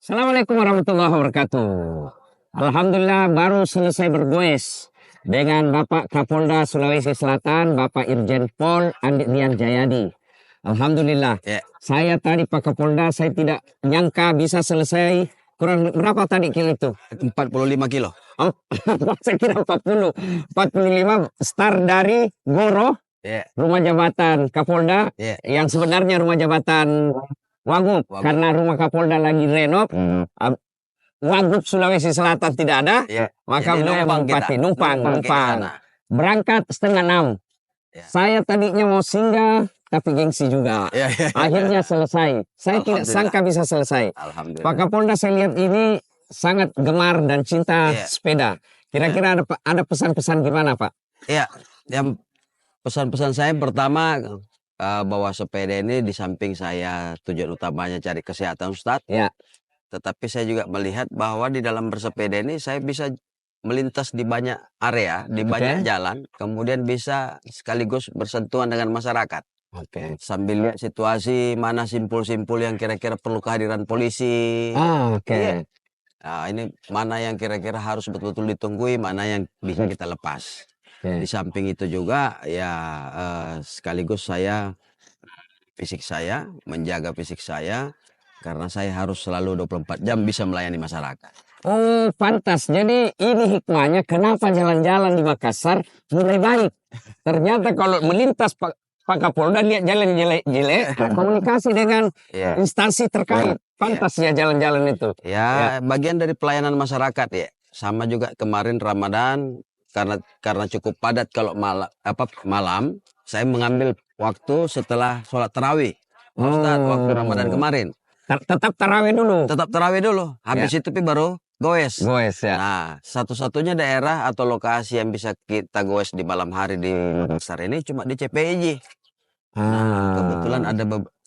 Assalamualaikum warahmatullahi wabarakatuh. Alhamdulillah baru selesai bergoes dengan Bapak Kapolda Sulawesi Selatan, Bapak Irjen Pol Andi Rian Jayadi. Alhamdulillah. Ya. Saya tadi Pak Kapolda, saya tidak nyangka bisa selesai. Kurang berapa tadi kilo itu? 45 kilo. Oh, saya kira 40. 45 start dari Goro, Ya. rumah jabatan Kapolda, Ya. yang sebenarnya rumah jabatan Wagub, karena rumah Kapolda lagi renov. Wagub Sulawesi Selatan tidak ada, Ya. maka Jadi beliau numpang numpang. ke sana. Berangkat 5:30. Ya. Saya tadinya mau singgah, tapi gengsi juga. Ya, ya, ya. Akhirnya selesai. Saya tidak Alhamdulillah. sangka bisa selesai. Alhamdulillah. Pak Kapolda saya lihat ini sangat gemar dan cinta Ya. sepeda. Kira-kira ada pesan-pesan gimana, Pak? Ya, yang pesan-pesan saya pertama bahwa sepeda ini di samping saya tujuan utamanya cari kesehatan, Ustadz. Ya. Tetapi saya juga melihat bahwa di dalam bersepeda ini saya bisa melintas di banyak area, di banyak jalan, kemudian bisa sekaligus bersentuhan dengan masyarakat. Oke. Sambil lihat situasi mana simpul-simpul yang kira-kira perlu kehadiran polisi. Oke. Iya. Nah, ini mana yang kira-kira harus betul-betul ditunggui, mana yang bisa kita lepas. Oke. Di samping itu juga ya sekaligus saya menjaga fisik saya karena saya harus selalu 24 jam bisa melayani masyarakat. Oh, pantas. Jadi ini hikmahnya kenapa jalan-jalan di Makassar mulai baik. Ternyata kalau melintas Pak Kapolda lihat jalan jelek, komunikasi dengan Ya. instansi terkait. Pantas ya jalan-jalan itu. Ya, bagian dari pelayanan masyarakat ya. Sama juga kemarin Ramadan karena cukup padat kalau malam, saya mengambil waktu setelah sholat tarawih. Ustadz, waktu Ramadan kemarin. Tetap tarawih dulu. Tetap tarawih dulu. Habis itu baru goes. Goes ya. Nah, satu-satunya daerah atau lokasi yang bisa kita goes di malam hari di Makassar ini cuma di CPIJ. Nah, kebetulan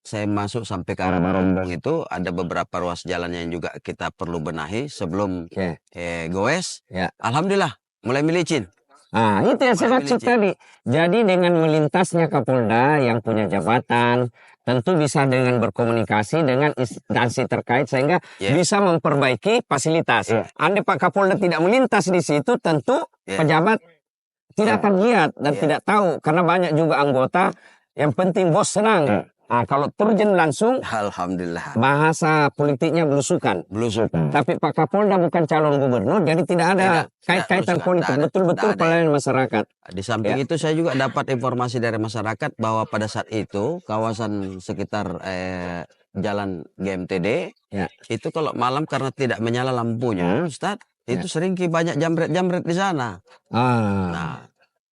saya masuk sampai ke arah Barombong itu ada beberapa ruas jalan yang juga kita perlu benahi sebelum goes. Ya. Alhamdulillah mulai melicin. Nah, itu yang saya maksud tadi. Jadi dengan melintasnya Kapolda yang punya jabatan, tentu bisa dengan berkomunikasi dengan instansi terkait sehingga bisa memperbaiki fasilitas. Andai Pak Kapolda tidak melintas di situ, tentu pejabat tidak akan lihat dan tidak tahu. Karena banyak juga anggota yang penting bos senang. Nah, kalau terjun langsung, Alhamdulillah. bahasa politiknya belusukan. Tapi Pak Kapolda bukan calon gubernur, jadi tidak ada kaitan politik. Betul-betul pelayanan masyarakat. Di samping itu saya juga dapat informasi dari masyarakat bahwa pada saat itu kawasan sekitar jalan GMTD itu kalau malam karena tidak menyala lampunya, Ustadz, itu sering banyak jamret-jamret di sana. Nah,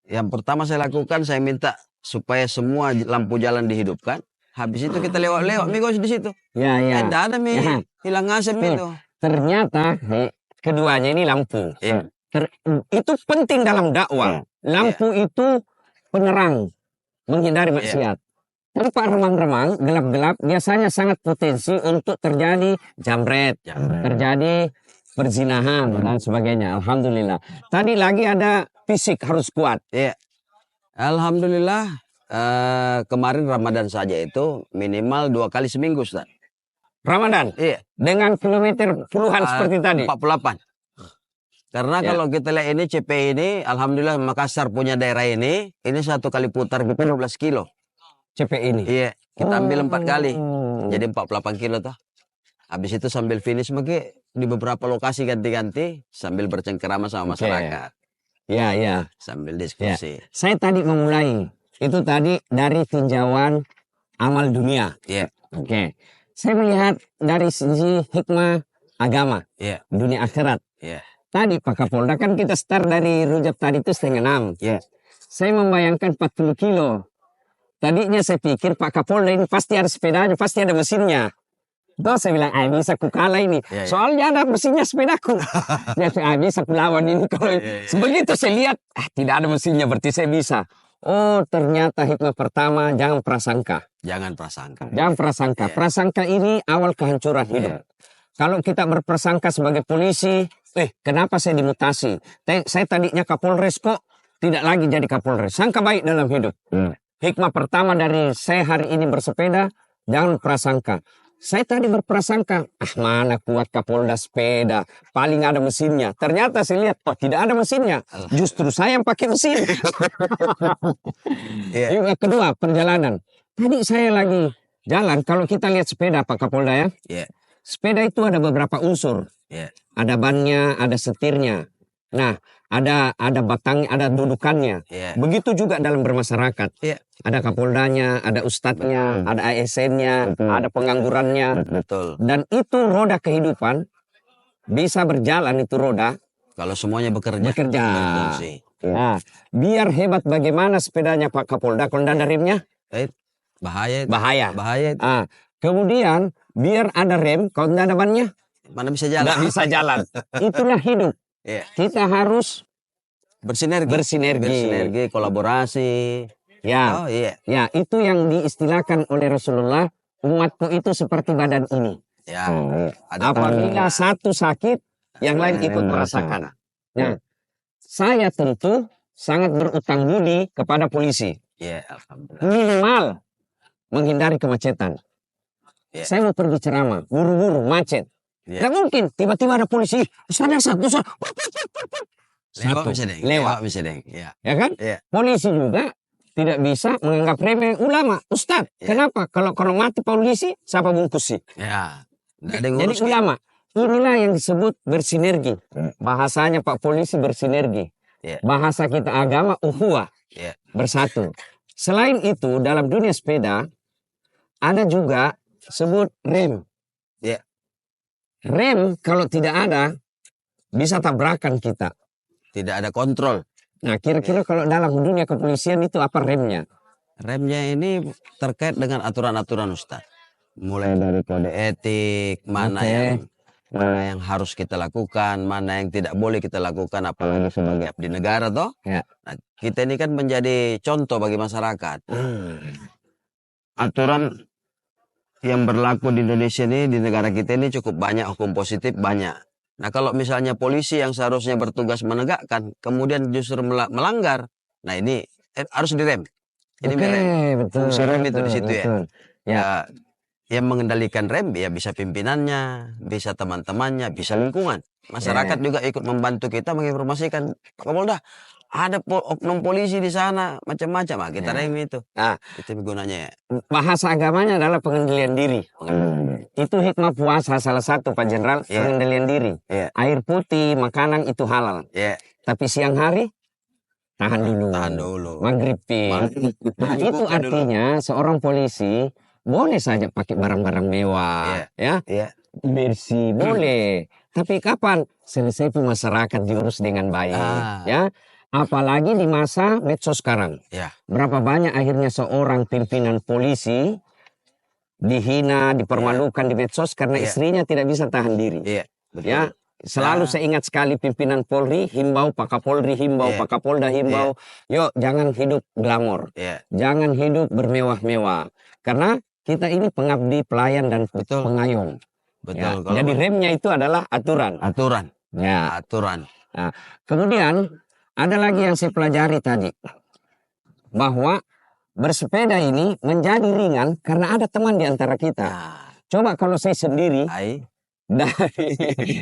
yang pertama saya lakukan, saya minta supaya semua lampu jalan dihidupkan. Habis itu kita lewat-lewat migos di situ. Ya. Tidak ada hilang asap itu. Ternyata keduanya ini lampu. Itu penting dalam dakwah. Lampu itu penerang, menghindari maksiat. Tanpa remang-remang, gelap-gelap, biasanya sangat potensi untuk terjadi jamret, terjadi perzinahan dan sebagainya. Alhamdulillah. Tadi lagi ada fisik harus kuat. Alhamdulillah. Kemarin Ramadan saja itu minimal 2 kali seminggu, Ustaz. Ramadan? Iya. Dengan kilometer puluhan seperti tadi? 48. Karena kalau kita lihat ini CPI ini, Alhamdulillah Makassar punya daerah ini 1 kali putar kita 12 kilo. CPI ini? Iya, kita ambil 4 kali. Jadi 48 kilo tuh. Habis itu sambil finish di beberapa lokasi ganti-ganti sambil bercengkerama sama masyarakat. Ya. Sambil diskusi. Saya tadi memulai. Itu tadi dari tinjauan amal dunia. Oke. Saya melihat dari sisi hikmah agama. Dunia akhirat. Tadi Pak Kapolda kan kita start dari rujak tadi itu 5:30. Saya membayangkan 40 kilo. Tadinya saya pikir Pak Kapolda ini pasti ada sepedanya, pasti ada mesinnya. Terus saya bilang, bisa ku kalah ini. Soalnya ada mesinnya sepedaku. Jadi bisa ku lawan ini. Kalau begitu saya lihat, tidak ada mesinnya, berarti saya bisa. Oh, ternyata hikmah pertama, jangan prasangka. Jangan prasangka. Prasangka ini awal kehancuran hidup. Kalau kita berprasangka sebagai polisi, kenapa saya dimutasi? Saya tadinya Kapolres kok tidak lagi jadi Kapolres. Sangka baik dalam hidup. Hikmah pertama dari saya hari ini bersepeda, jangan prasangka. Saya tadi berprasangka, mana kuat Kapolda sepeda, paling ada mesinnya. Ternyata saya lihat, oh tidak ada mesinnya. Justru saya yang pakai mesin. Yang kedua, perjalanan. Tadi saya lagi jalan, kalau kita lihat sepeda Pak Kapolda ya. Sepeda itu ada beberapa unsur. Ada bannya, ada setirnya. Nah, ada batang, ada dudukannya. Begitu juga dalam bermasyarakat. Ada kapoldanya, ada ustadznya, ada ASN-nya, ada penganggurannya. Betul. Dan itu roda kehidupan bisa berjalan itu roda. Kalau semuanya bekerja. Betul sih. Nah, biar hebat bagaimana sepedanya Pak Kapolda, kalau tidak ada remnya, bahaya. Bahaya. Kemudian biar ada rem, kalau tidak ada bannya, mana bisa jalan? Nggak bisa jalan. Itulah hidup. Kita harus bersinergi, kolaborasi. Ya, itu yang diistilahkan oleh Rasulullah, umatku itu seperti badan ini. Apabila satu sakit, yang lain ikut merasakan. Nah, saya tentu sangat berutang budi kepada polisi. Minimal menghindari kemacetan. Saya mau pergi ceramah, buru-buru, macet. Nggak mungkin, tiba-tiba ada polisi, lewat. Ya kan? Polisi juga tidak bisa menganggap remeh ulama, ustadz. Kenapa? Kalau mati polisi, siapa bungkus sih? Jadi ulama, inilah yang disebut bersinergi. Bahasanya Pak Polisi bersinergi. Bahasa kita agama ukhuwah, bersatu. Selain itu, dalam dunia sepeda, ada juga sebut rem. Rem kalau tidak ada, bisa tabrakan kita. Tidak ada kontrol. Nah, kira-kira kalau dalam dunia kepolisian itu apa remnya? Remnya ini terkait dengan aturan-aturan Ustaz. Mulai dari kode etik, mana yang harus kita lakukan, mana yang tidak boleh kita lakukan, apalagi sebagai abdi negara toh. Nah, kita ini kan menjadi contoh bagi masyarakat. Aturan yang berlaku di Indonesia ini, di negara kita ini cukup banyak, hukum positif banyak. Nah, kalau misalnya polisi yang seharusnya bertugas menegakkan, kemudian justru melanggar, nah ini harus direm. Ini fungsi rem itu di situ ya. Yang mengendalikan rem ya bisa pimpinannya, bisa teman-temannya, bisa lingkungan. Masyarakat juga ikut membantu kita menginformasikan, Pak Kapolda, ada oknum polisi di sana, macam-macam. Kita rem itu. Nah, itu gunanya ya. Bahasa agamanya adalah pengendalian diri. Itu hikmah puasa salah satu Pak Jenderal, pengendalian diri. Air putih, makanan itu halal. Tapi siang hari tahan dulu. Maghrib. Nah, itu artinya seorang polisi boleh saja pakai barang-barang mewah, bersih boleh. Tapi kapan selesai masyarakat diurus dengan baik, ya? Apalagi di masa medsos sekarang. Berapa banyak akhirnya seorang pimpinan polisi dihina, dipermalukan di medsos karena istrinya tidak bisa tahan diri. Ya, selalu saya ingat sekali pimpinan Polri himbau, Pak Kapolri himbau, Pak Kapolda himbau, yuk jangan hidup glamor, jangan hidup bermewah-mewah, karena kita ini pengabdi, pelayan dan pengayom. Jadi remnya itu adalah aturan. Aturan. Nah, kemudian ada lagi yang saya pelajari tadi, bahwa bersepeda ini menjadi ringan karena ada teman di antara kita. Coba kalau saya sendiri dari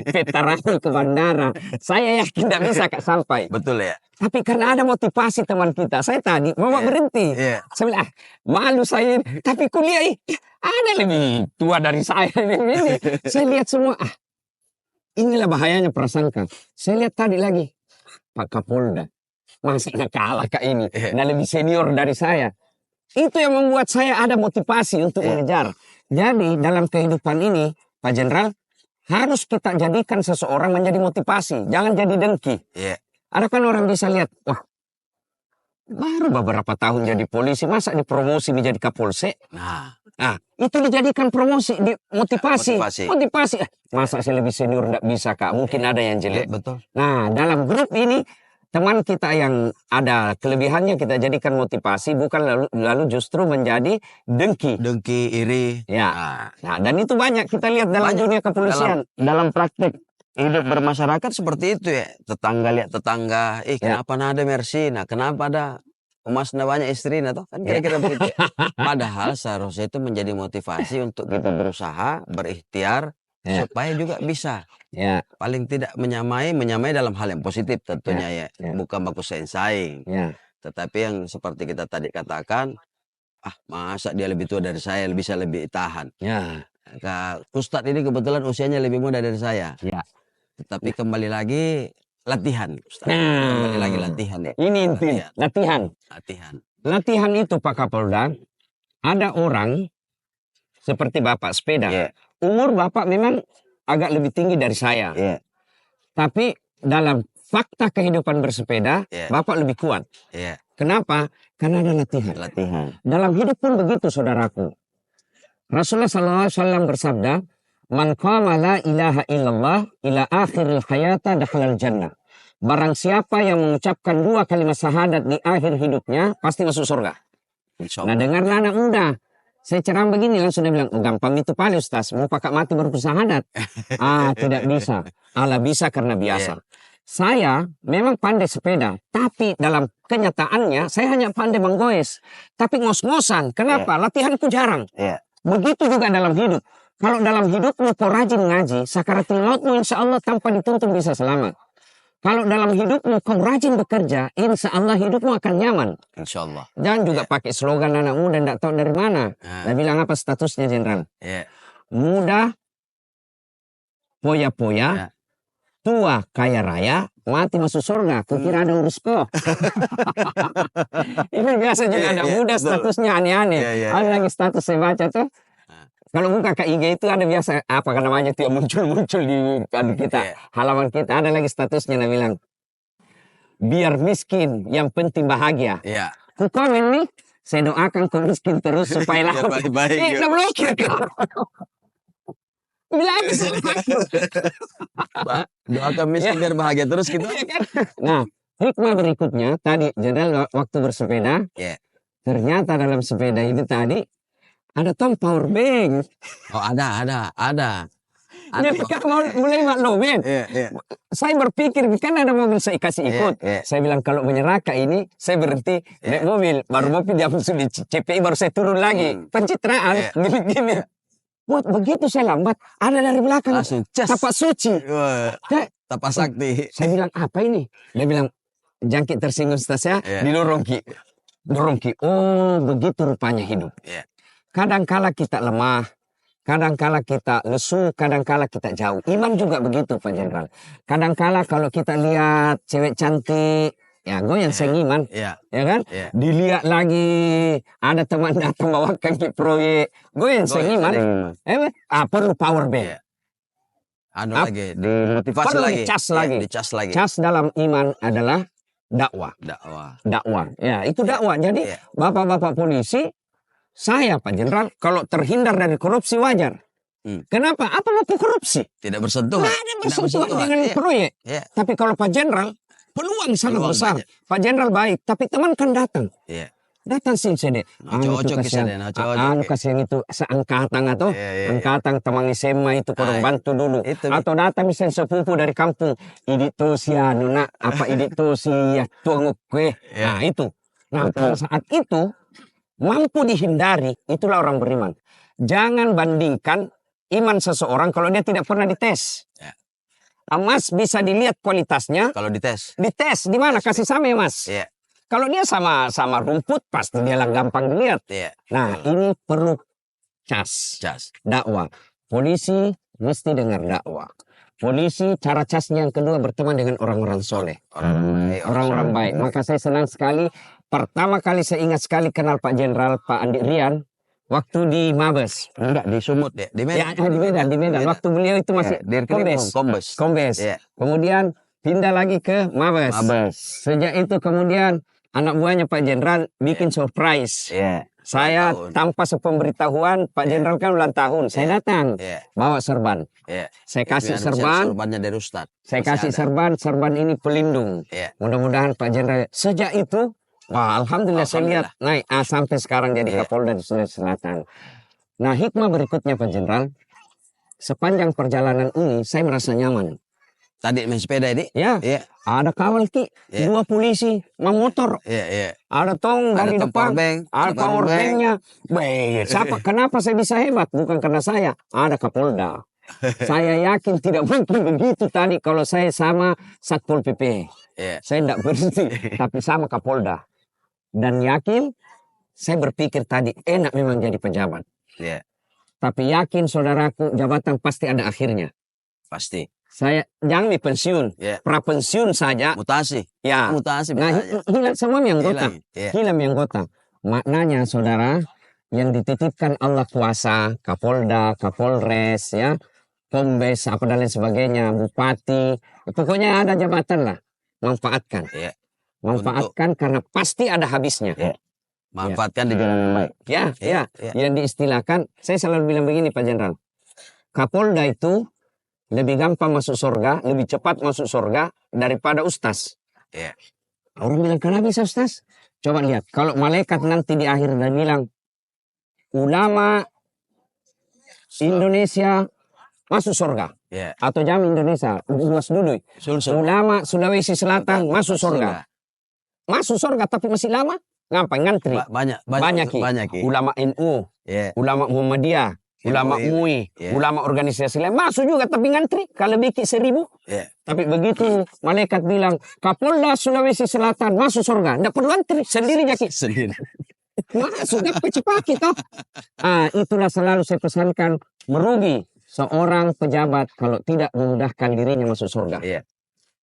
Veteran ke bandara, saya yakin tidak bisa sampai. Betul ya. Tapi karena ada motivasi teman kita, saya tadi mau berhenti. Saya bilang, malu saya, tapi kuliah ada lebih tua dari saya ini. Saya lihat semua, inilah bahayanya prasangka. Saya lihat tadi lagi, Pak Kapolda, masa nggak kalah Kak ini, nah lebih senior dari saya. Itu yang membuat saya ada motivasi untuk mengejar. Jadi dalam kehidupan ini, Pak Jenderal, harus kita jadikan seseorang menjadi motivasi. Jangan jadi dengki. Ada kan orang bisa lihat, wah, baru beberapa tahun jadi polisi, masa dipromosi menjadi Kapolsek? Nah, itu dijadikan promosi, motivasi. Masa saya lebih senior tidak bisa Kak? Mungkin ada yang jelek. Betul. Nah, dalam grup ini, teman kita yang ada kelebihannya kita jadikan motivasi, bukan lalu justru menjadi dengki, iri. Nah, dan itu banyak kita lihat dalam dunia kepolisian. Dalam praktek hidup bermasyarakat seperti itu ya. Tetangga lihat tetangga, kenapa ada Mercy? Nah, kenapa ada emasnya banyak istrinya toh, kan kira-kira begitu. Padahal seharusnya itu menjadi motivasi untuk kita berusaha, berikhtiar, supaya juga bisa. Paling tidak menyamai dalam hal yang positif tentunya bukan baku saing. Tetapi yang seperti kita tadi katakan, masa dia lebih tua dari saya, bisa lebih tahan. Ustadz ini kebetulan usianya lebih muda dari saya. Tetapi kembali lagi latihan, Ustadz. Kembali lagi latihan. Ini inti, latihan. Latihan itu Pak Kapolda, ada orang seperti Bapak sepeda. Umur Bapak memang agak lebih tinggi dari saya. Tapi dalam fakta kehidupan bersepeda, Bapak lebih kuat. Kenapa? Karena ada latihan. Dalam hidup pun begitu, saudaraku. Rasulullah SAW bersabda, "Man qama la ilaha illallah ila akhiril hayata dakhalal jannah." Barang siapa yang mengucapkan 2 kalimat syahadat di akhir hidupnya, pasti masuk surga. Nah, dengarlah anak muda. Saya ceramah begini langsung dia bilang, gampang itu Pak Ustaz, mau pakai mati baru bersyahadat. Tidak bisa. Allah bisa karena biasa. Saya memang pandai sepeda, tapi dalam kenyataannya saya hanya pandai menggoes. Tapi ngos-ngosan. Kenapa? Latihanku jarang. Begitu juga dalam hidup. Kalau dalam hidupmu kau rajin ngaji, sakaratul mautmu insya Allah tanpa dituntun bisa selamat. Kalau dalam hidupmu kau rajin bekerja, insya Allah hidupmu akan nyaman. Insya Allah. Jangan juga pakai slogan anak muda, tidak tahu dari mana. Dia bilang apa statusnya Jenderal? Muda, poya-poya, tua kaya raya, mati masuk surga. Kukira ada urus kok. Ini biasa juga ada muda statusnya aneh-aneh. Ada lagi status saya baca tuh. Kalau buka ke IG itu ada biasa apa namanya tuh muncul di kita halaman kita, ada lagi statusnya dia bilang biar miskin yang penting bahagia. Ku komen nih, saya doakan kau miskin terus supaya laku. Udah blokir kau. Bilang doakan miskin biar bahagia terus gitu. Nah, hikmah berikutnya tadi Jenderal waktu bersepeda, ternyata dalam sepeda itu tadi ada power bank. Oh ada. Jadi kan mulai maklumin. Saya berpikir kan ada mobil saya kasih ikut. Saya bilang kalau menyerahkan ini saya berhenti naik mobil. Baru mobil dia langsung di CPI baru saya turun lagi. Pencitraan gini. Buat begitu saya lambat. Ada dari belakang. Langsung cas. Tapak suci. Tapak sakti. Saya bilang apa ini? Dia bilang jangkit tersinggung saya didorong ki. Oh begitu rupanya hidup. Kadangkala kita lemah, kadangkala kita lesu, kadangkala kita jauh. Iman juga begitu Pak Jenderal. Kadangkala kalau kita lihat cewek cantik, goyang sengiman, ya kan? Dilihat lagi ada teman datang bawakan ke proyek, goyang sengiman. Perlu power bank. Lagi dimotivasi perlu lagi. Dicas lagi. Cas dalam iman adalah dakwah. Ya itu dakwah. Jadi bapak-bapak polisi, saya Pak Jenderal kalau terhindar dari korupsi wajar. Kenapa? Apa mau korupsi? Tidak bersentuhan. Tidak bersentuhan dengan proyek. Tapi kalau Pak Jenderal peluang sangat besar. Banyak. Pak Jenderal baik, tapi teman kan datang. Datang sih saya deh. Kasihan itu seangkatan atau angkatan teman SMA itu kurang bantu dulu. Atau datang misalnya sepupu dari kampung. Iditosia nuna apa iditosia tuang kue. Nah itu. Nah pada saat itu mampu dihindari, itulah orang beriman. Jangan bandingkan iman seseorang kalau dia tidak pernah dites. Emas bisa dilihat kualitasnya. Kalau dites. Dites di mana? Kasih sama ya Mas. Kalau dia sama rumput pasti dia gampang dilihat. Nah ini perlu cas. Dakwah. Polisi mesti dengar dakwah. Polisi cara casnya yang kedua berteman dengan orang-orang soleh. Orang-orang baik. Maka saya senang sekali. Pertama kali saya ingat sekali kenal Pak Jenderal Pak Andi Rian waktu di Mabes. Enggak, di Sumut ya, di Medan. Di Medan. Waktu beliau itu masih Kombes. Kemudian pindah lagi ke Mabes. Sejak itu kemudian anak buahnya Pak Jenderal bikin surprise. Saya tanpa sepemberitahuan Pak Jenderal kan ulang tahun. Saya datang bawa serban. Saya kasih serban. Serbannya dari Ustadz. Saya kasih serban ini pelindung. Mudah-mudahan Pak Jenderal sejak itu alhamdulillah saya lihat naik sampai sekarang jadi Kapolda di Sulawesi Selatan. Nah hikmah berikutnya Pak Jenderal, sepanjang perjalanan ini saya merasa nyaman. Tadi main sepeda ini? Ya, ada kawal Ki, 2 polisi, motor. Ada tong dari depan, ada power bank-nya. Siapa? Kenapa saya bisa hebat? Bukan karena saya, ada Kapolda. Saya yakin tidak mungkin begitu tadi kalau saya sama Satpol PP. Saya tidak berhenti, tapi sama Kapolda. Dan yakin, saya berpikir tadi enak memang jadi pejabat. Tapi yakin saudaraku, jabatan pasti ada akhirnya. Pasti. Saya jangan pensiun, prapensiun saja. Mutasi. Ya. Mutasi. Nah, hilang semua anggota. Hilang anggota. Maknanya saudara, yang dititipkan Allah kuasa, Kapolda, Kapolres, ya, Kombes, apa dan lain sebagainya, Bupati, pokoknya ada jabatan lah. Manfaatkan. Manfaatkan karena pasti ada habisnya. Manfaatkan di jalan yang baik. Yang diistilahkan, saya selalu bilang begini Pak Jenderal. Kapolda itu lebih gampang masuk surga, lebih cepat masuk surga daripada ustaz. Orang bilang, kenapa bisa ustaz? Coba lihat, kalau malaikat nanti di akhir dan bilang, ulama Indonesia masuk surga. Atau jam Indonesia, luas dulu. Ulama Sulawesi Selatan masuk surga. Masuk surga tapi masih lama. Ngapain ngantri? Banyak. Ulama NU, ulama Muhammadiyah, ulama MUI, ulama organisasi lain masuk juga tapi ngantri kalau bikin 1000. Tapi begitu malaikat bilang Kapolda Sulawesi Selatan masuk surga, tidak perlu antri, sendiri jaki. Masuk cepat kita. Itulah selalu saya pesankan, merugi seorang pejabat kalau tidak memudahkan dirinya masuk surga.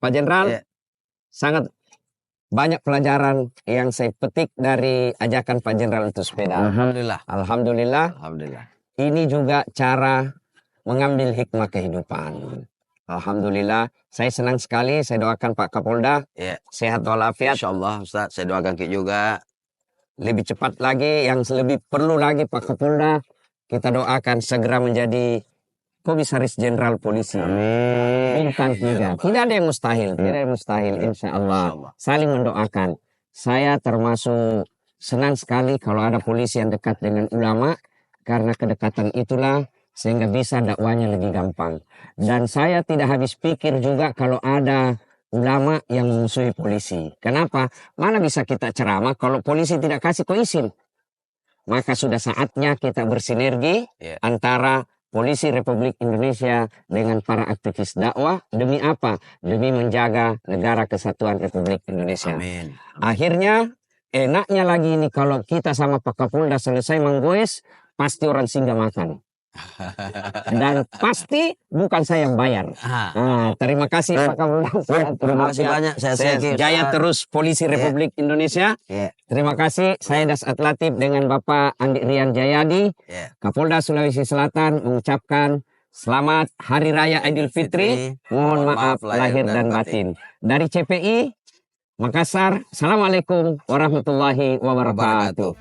Pak Jenderal, sangat banyak pelajaran yang saya petik dari ajakan Pak Jenderal untuk sepeda. Alhamdulillah. Ini juga cara mengambil hikmah kehidupan. Alhamdulillah, saya senang sekali. Saya doakan Pak Kapolda sehat walafiat. Insyaallah Ustaz, saya doakan Ki juga. Lebih cepat lagi, yang lebih perlu lagi Pak Kapolda, kita doakan segera menjadi Komisaris Jenderal Polisi. Bintang 3. Tidak ada yang mustahil, insya Allah. Saling mendoakan. Saya termasuk senang sekali kalau ada polisi yang dekat dengan ulama. Karena kedekatan itulah sehingga bisa dakwanya lebih gampang. Dan saya tidak habis pikir juga kalau ada ulama yang memusuhi polisi. Kenapa? Mana bisa kita ceramah kalau polisi tidak kasih izin? Maka sudah saatnya kita bersinergi antara Polisi Republik Indonesia dengan para aktivis dakwah. Demi apa? Demi menjaga negara kesatuan Republik Indonesia. Amin. Akhirnya enaknya lagi ini kalau kita sama Pak Kapolda selesai menggoes, pasti orang singgah makan. Dan pasti bukan saya yang bayar. Terima kasih Pak Kapolda. Terima kasih banyak. Saya jaya terus Polisi Republik Indonesia. Terima kasih. Saya Dasat Latif dengan Bapak Andi Rian Jayadi, Kapolda Sulawesi Selatan, mengucapkan selamat Hari Raya Idul Fitri. Mohon maaf lahir dan batin. Dari CPI Makassar, Assalamualaikum warahmatullahi wabarakatuh.